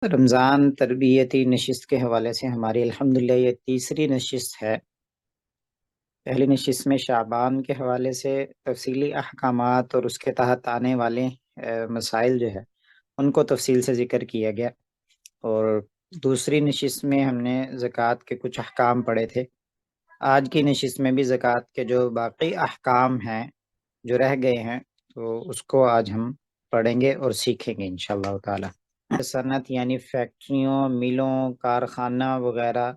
رمضان تربیتی نشست کے حوالے سے ہماری الحمدللہ یہ تیسری نشست ہے۔ پہلی نشست میں شعبان کے حوالے سے تفصیلی احکامات اور اس کے تحت آنے والے مسائل جو ہے ان کو تفصیل سے ذکر کیا گیا، اور دوسری نشست میں ہم نے زکوٰۃ کے کچھ احکام پڑھے تھے۔ آج کی نشست میں بھی زکوٰۃ کے جو باقی احکام ہیں جو رہ گئے ہیں تو اس کو آج ہم پڑھیں گے اور سیکھیں گے انشاءاللہ تعالی۔ صنعت یعنی فیکٹریوں، ملوں، کارخانہ وغیرہ،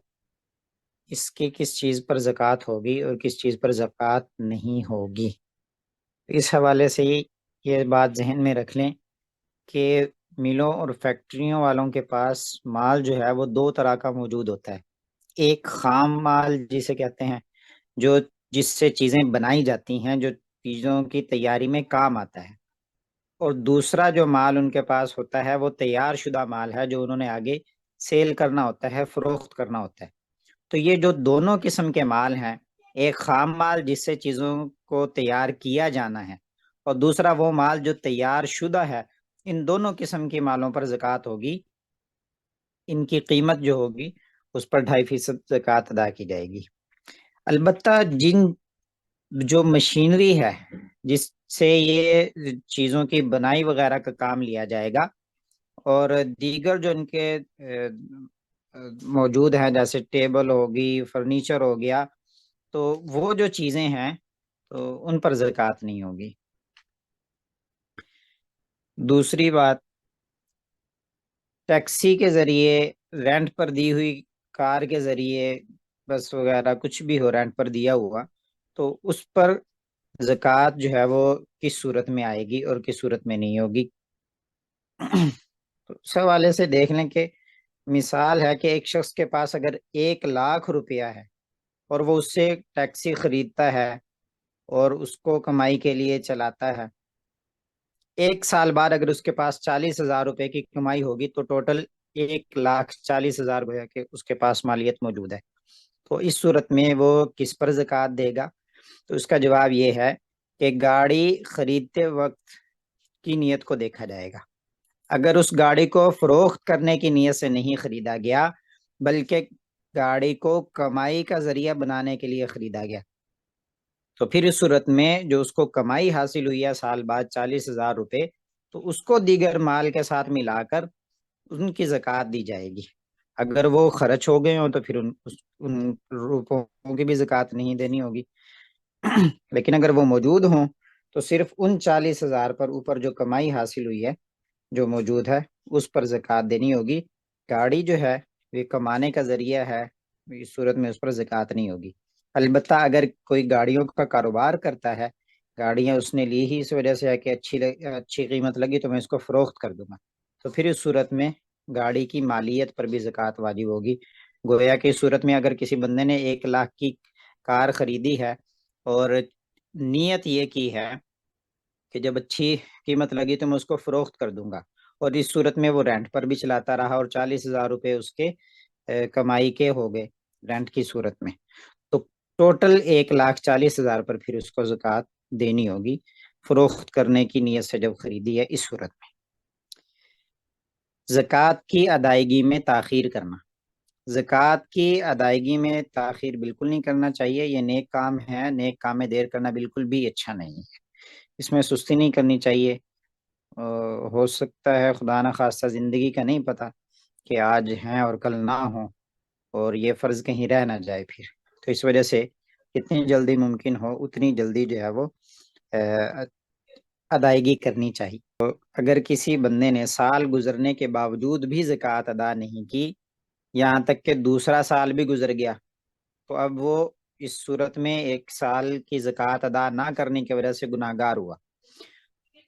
اس کی کس چیز پر زکوٰۃ ہوگی اور کس چیز پر زکوٰۃ نہیں ہوگی۔ اس حوالے سے ہی یہ بات ذہن میں رکھ لیں کہ ملوں اور فیکٹریوں والوں کے پاس مال جو ہے وہ دو طرح کا موجود ہوتا ہے۔ ایک خام مال جسے کہتے ہیں، جو جس سے چیزیں بنائی جاتی ہیں، جو چیزوں کی تیاری میں کام آتا ہے، اور دوسرا جو مال ان کے پاس ہوتا ہے وہ تیار شدہ مال ہے جو انہوں نے آگے سیل کرنا ہوتا ہے، فروخت کرنا ہوتا ہے۔ تو یہ جو دونوں قسم کے مال ہیں، ایک خام مال جس سے چیزوں کو تیار کیا جانا ہے، اور دوسرا وہ مال جو تیار شدہ ہے، ان دونوں قسم کے مالوں پر زکوٰۃ ہوگی۔ ان کی قیمت جو ہوگی اس پر 2.5% زکوٰۃ ادا کی جائے گی۔ البتہ جو مشینری ہے جس سے یہ چیزوں کی بنائی وغیرہ کا کام لیا جائے گا، اور دیگر جو ان کے موجود ہیں جیسے ٹیبل ہوگی، فرنیچر ہو گیا، تو وہ جو چیزیں ہیں تو ان پر زکوٰۃ نہیں ہوگی۔ دوسری بات، ٹیکسی کے ذریعے، رینٹ پر دی ہوئی کار کے ذریعے، بس وغیرہ کچھ بھی ہو رینٹ پر دیا ہوا، تو اس پر زکوٰۃ جو ہے وہ کس صورت میں آئے گی اور کس صورت میں نہیں ہوگی۔ تو اس حوالے سے دیکھ لیں کہ مثال ہے کہ ایک شخص کے پاس اگر 1,00,000 روپیہ ہے اور وہ اس سے ٹیکسی خریدتا ہے اور اس کو کمائی کے لیے چلاتا ہے، 1 سال بعد اگر اس کے پاس 40,000 روپے کی کمائی ہوگی تو ٹوٹل 1,40,000 گویا کہ اس کے پاس مالیت موجود ہے۔ تو اس صورت میں وہ کس پر زکوٰۃ دے گا؟ تو اس کا جواب یہ ہے کہ گاڑی خریدتے وقت کی نیت کو دیکھا جائے گا۔ اگر اس گاڑی کو فروخت کرنے کی نیت سے نہیں خریدا گیا بلکہ گاڑی کو کمائی کا ذریعہ بنانے کے لیے خریدا گیا، تو پھر اس صورت میں جو اس کو کمائی حاصل ہوئی ہے سال بعد 40,000 روپے، تو اس کو دیگر مال کے ساتھ ملا کر ان کی زکوٰۃ دی جائے گی۔ اگر وہ خرچ ہو گئے ہوں تو پھر ان روپوں کی بھی زکوٰۃ نہیں دینی ہوگی۔ لیکن اگر وہ موجود ہوں تو صرف ان 40,000 پر اوپر جو کمائی حاصل ہوئی ہے جو موجود ہے اس پر زکوٰۃ دینی ہوگی۔ گاڑی جو ہے یہ کمانے کا ذریعہ ہے، اس صورت میں اس پر زکوٰۃ نہیں ہوگی۔ البتہ اگر کوئی گاڑیوں کا کاروبار کرتا ہے، گاڑیاں اس نے لی ہی اس وجہ سے ہے کہ اچھی قیمت لگی تو میں اس کو فروخت کر دوں گا، تو پھر اس صورت میں گاڑی کی مالیت پر بھی زکوٰۃ واجب ہوگی۔ گویا کہ اس صورت میں اگر کسی بندے نے 1,00,000 کی کار خریدی ہے اور نیت یہ کی ہے کہ جب اچھی قیمت لگی تو میں اس کو فروخت کر دوں گا، اور اس صورت میں وہ رینٹ پر بھی چلاتا رہا اور 40,000 روپے اس کے کمائی کے ہو گئے رینٹ کی صورت میں، تو ٹوٹل 1,40,000 پر پھر اس کو زکوٰۃ دینی ہوگی فروخت کرنے کی نیت سے جب خریدی ہے۔ اس صورت میں زکوٰۃ کی ادائیگی میں تاخیر کرنا، زکوٰۃ کی ادائیگی میں تاخیر بالکل نہیں کرنا چاہیے۔ یہ نیک کام ہے، نیک کام میں دیر کرنا بالکل بھی اچھا نہیں ہے، اس میں سستی نہیں کرنی چاہیے۔ ہو سکتا ہے خدا نخواستہ زندگی کا نہیں پتہ کہ آج ہیں اور کل نہ ہوں، اور یہ فرض کہیں رہ نہ جائے پھر، تو اس وجہ سے جتنی جلدی ممکن ہو اتنی جلدی جو ہے وہ ادائیگی کرنی چاہیے۔ تو اگر کسی بندے نے سال گزرنے کے باوجود بھی زکوٰۃ ادا نہیں کی، یہاں تک کہ دوسرا سال بھی گزر گیا، تو اب وہ اس صورت میں 1 سال کی زکوٰۃ ادا نہ کرنے کی وجہ سے گناہگار ہوا۔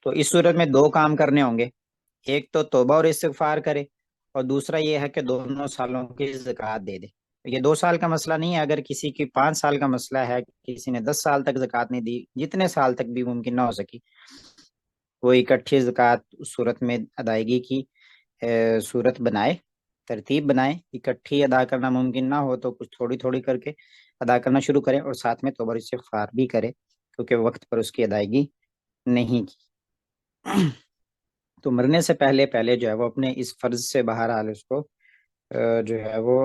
تو اس صورت میں 2 کام کرنے ہوں گے، ایک تو توبہ اور استغفار کرے، اور دوسرا یہ ہے کہ دونوں سالوں کی زکوٰۃ دے دے۔ یہ 2 سال کا مسئلہ نہیں ہے، اگر کسی کی 5 سال کا مسئلہ ہے، کسی نے 10 سال تک زکوٰۃ نہیں دی، جتنے سال تک بھی ممکن نہ ہو سکی، وہ اکٹھی زکوٰۃ اس صورت میں ادائیگی کی صورت بنائے، ترتیب بنائے۔ اکٹھی ادا کرنا ممکن نہ ہو تو کچھ تھوڑی تھوڑی کر کے ادا کرنا شروع کرے، اور ساتھ میں توبہ استغفار بھی کرے، کیونکہ وقت پر اس کی ادائیگی نہیں کی۔ تو مرنے سے پہلے پہلے جو ہے وہ اپنے اس فرض سے بہرحال اس کو جو ہے وہ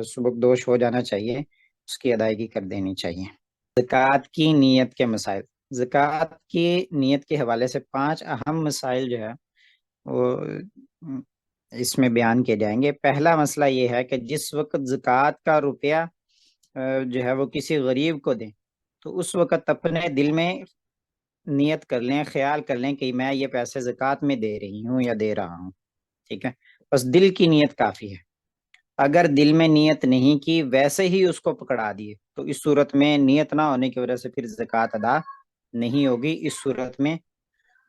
سبکدوش ہو جانا چاہیے، اس کی ادائیگی کر دینی چاہیے۔ زکوٰۃ کی نیت کے مسائل۔ زکوٰۃ کی نیت کے حوالے سے 5 اہم مسائل جو ہے وہ اس میں بیان کیے جائیں گے۔ پہلا مسئلہ یہ ہے کہ جس وقت زکوٰۃ کا روپیہ جو ہے وہ کسی غریب کو دیں تو اس وقت اپنے دل میں نیت کر لیں، خیال کر لیں کہ میں یہ پیسے زکوٰۃ میں دے رہی ہوں یا دے رہا ہوں، ٹھیک ہے؟ بس دل کی نیت کافی ہے۔ اگر دل میں نیت نہیں کی، ویسے ہی اس کو پکڑا دیے، تو اس صورت میں نیت نہ ہونے کی وجہ سے پھر زکوٰۃ ادا نہیں ہوگی۔ اس صورت میں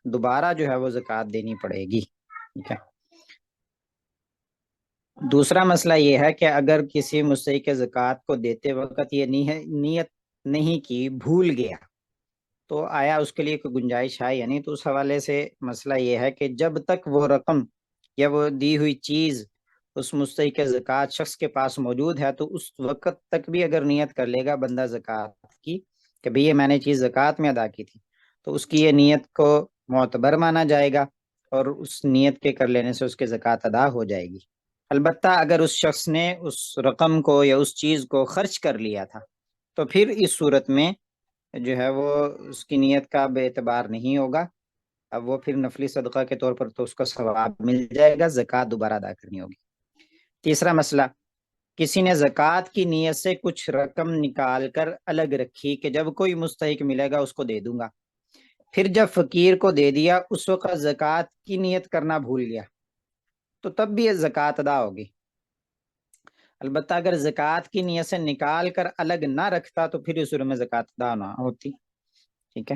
دوبارہ جو ہے وہ زکوٰۃ دینی پڑے گی، ٹھیک ہے؟ دوسرا مسئلہ یہ ہے کہ اگر کسی مستحق زکوٰۃ کو دیتے وقت یہ نیت نہیں کی، بھول گیا، تو آیا اس کے لیے کوئی گنجائش ہے یا نہیں؟ تو اس حوالے سے مسئلہ یہ ہے کہ جب تک وہ رقم یا وہ دی ہوئی چیز اس مستحق زکوٰۃ شخص کے پاس موجود ہے، تو اس وقت تک بھی اگر نیت کر لے گا بندہ زکوٰۃ کی کہ بھئی یہ میں نے چیز زکوٰۃ میں ادا کی تھی، تو اس کی یہ نیت کو معتبر مانا جائے گا اور اس نیت کے کر لینے سے اس کے زکوٰۃ ادا ہو جائے گی۔ البتہ اگر اس شخص نے اس رقم کو یا اس چیز کو خرچ کر لیا تھا تو پھر اس صورت میں جو ہے وہ اس کی نیت کا بے اعتبار نہیں ہوگا، اب وہ پھر نفلی صدقہ کے طور پر تو اس کو ثواب مل جائے گا، زکوٰۃ دوبارہ ادا کرنی ہوگی۔ تیسرا مسئلہ، کسی نے زکوٰۃ کی نیت سے کچھ رقم نکال کر الگ رکھی کہ جب کوئی مستحق ملے گا اس کو دے دوں گا، پھر جب فقیر کو دے دیا اس وقت زکوٰۃ کی نیت کرنا بھول گیا، تو تب بھی یہ زکوٰۃ ادا ہوگی۔ البتہ اگر زکوٰۃ کی نیت سے نکال کر الگ نہ رکھتا تو پھر اس صورت میں زکوٰۃ ادا نہ ہوتی، ٹھیک ہے؟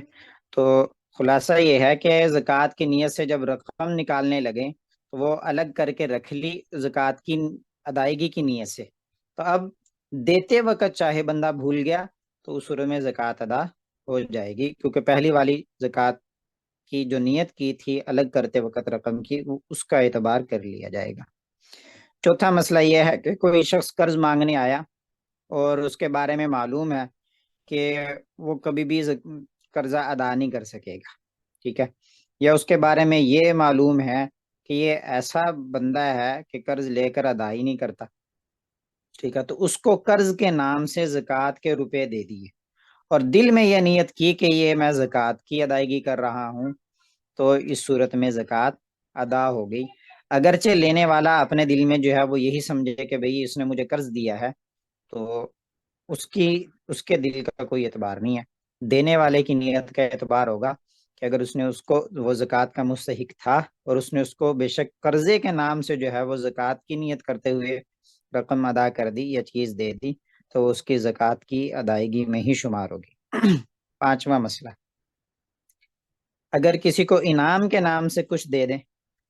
تو خلاصہ یہ ہے کہ زکوٰۃ کی نیت سے جب رقم نکالنے لگے تو وہ الگ کر کے رکھ لی زکوٰۃ کی ادائیگی کی نیت سے، تو اب دیتے وقت چاہے بندہ بھول گیا تو اس صورت میں زکوٰۃ ادا ہو جائے گی، کیونکہ پہلی والی زکوٰۃ کی جو نیت کی تھی الگ کرتے وقت رقم کی، اس کا اعتبار کر لیا جائے گا۔ چوتھا مسئلہ یہ ہے کہ کوئی شخص قرض مانگنے آیا اور اس کے بارے میں معلوم ہے کہ وہ کبھی بھی قرضہ ادا نہیں کر سکے گا، ٹھیک ہے؟ یا اس کے بارے میں یہ معلوم ہے کہ یہ ایسا بندہ ہے کہ قرض لے کر ادا ہی نہیں کرتا، ٹھیک ہے؟ تو اس کو قرض کے نام سے زکوٰۃ کے روپے دے دیے اور دل میں یہ نیت کی کہ یہ میں زکوٰۃ کی ادائیگی کر رہا ہوں، تو اس صورت میں زکوٰۃ ادا ہو گئی۔ اگرچہ لینے والا اپنے دل میں جو ہے وہ یہی سمجھے کہ بھئی اس نے مجھے قرض دیا ہے، تو اس کے دل کا کوئی اعتبار نہیں ہے، دینے والے کی نیت کا اعتبار ہوگا کہ اگر اس نے اس کو، وہ زکوٰۃ کا مستحق تھا اور اس نے اس کو بے شک قرضے کے نام سے جو ہے وہ زکوٰۃ کی نیت کرتے ہوئے رقم ادا کر دی یا چیز دے دی، تو اس کی زکوٰۃ کی ادائیگی میں ہی شمار ہوگی۔ پانچواں مسئلہ، اگر کسی کو انعام کے نام سے کچھ دے دیں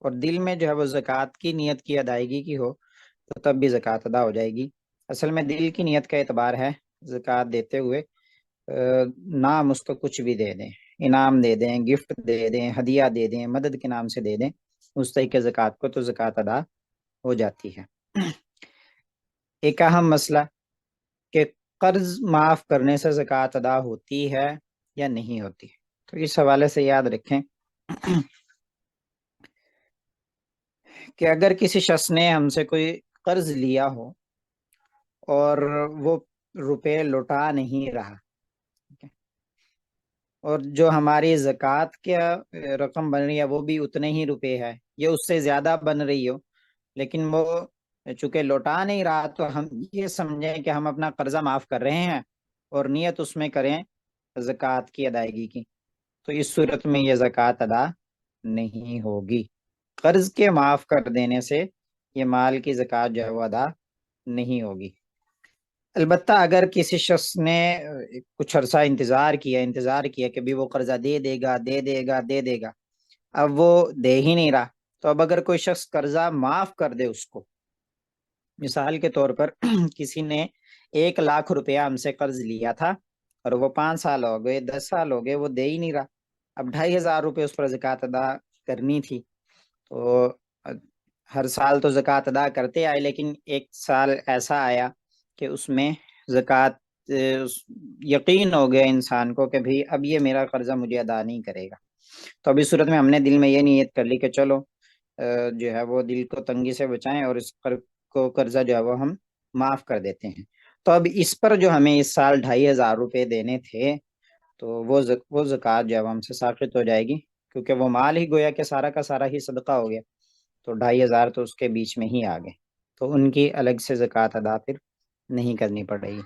اور دل میں جو ہے وہ زکوٰۃ کی نیت کی ادائیگی کی ہو تو تب بھی زکوٰۃ ادا ہو جائے گی۔ اصل میں دل کی نیت کا اعتبار ہے، زکوٰۃ دیتے ہوئے نام اس کو کچھ بھی دے دیں، انعام دے دیں، گفٹ دے دیں، ہدیہ دے دیں، مدد کے نام سے دے دیں مستحق زکوٰۃ کو، تو زکوٰۃ ادا ہو جاتی ہے۔ ایک اہم مسئلہ کہ قرض معاف کرنے سے زکوٰۃ ادا ہوتی ہے یا نہیں ہوتی، تو اس حوالے سے یاد رکھیں کہ اگر کسی شخص نے ہم سے کوئی قرض لیا ہو اور وہ روپے لوٹا نہیں رہا، اور جو ہماری زکوٰۃ کا رقم بن رہی ہے وہ بھی اتنے ہی روپے ہے یا اس سے زیادہ بن رہی ہو، لیکن وہ چونکہ لوٹا نہیں رہا، تو ہم یہ سمجھیں کہ ہم اپنا قرضہ معاف کر رہے ہیں اور نیت اس میں کریں زکوٰۃ کی ادائیگی کی، تو اس صورت میں یہ زکوٰۃ ادا نہیں ہوگی۔ قرض کے معاف کر دینے سے یہ مال کی زکوٰۃ جو ہے وہ ادا نہیں ہوگی۔ البتہ اگر کسی شخص نے کچھ عرصہ انتظار کیا کہ بھی وہ قرضہ دے دے گا دے دے گا، اب وہ دے ہی نہیں رہا، تو اب اگر کوئی شخص قرضہ معاف کر دے اس کو، مثال کے طور پر کسی نے 1,00,000 روپیہ ہم سے قرض لیا تھا اور وہ 5 سال ہو گئے، 10 سال ہو گئے، وہ دے ہی نہیں رہا، اب 2,500 روپے اس پر زکوٰۃ ادا کرنی تھی، تو ہر سال تو زکوٰۃ ادا کرتے آئے، لیکن ایک سال ایسا آیا کہ اس میں زکوٰۃ یقین ہو گیا انسان کو کہ بھئی اب یہ میرا قرضہ مجھے ادا نہیں کرے گا، تو اب اس صورت میں ہم نے دل میں یہ نیت کر لی کہ چلو جو ہے وہ دل کو تنگی سے بچائیں اور اس کو قرضہ جو ہے وہ ہم معاف کر دیتے ہیں۔ تو اب اس پر جو ہمیں اس سال 2500 روپے دینے تھے، تو وہ زکوٰۃ جو ہے وہ ہم سے ساقط ہو جائے گی، کیونکہ وہ مال ہی گویا کہ سارا کا سارا ہی صدقہ ہو گیا، تو 2500 تو اس کے بیچ میں ہی آ گئے، تو ان کی الگ سے زکوٰۃ ادا پھر نہیں کرنی پڑے گی۔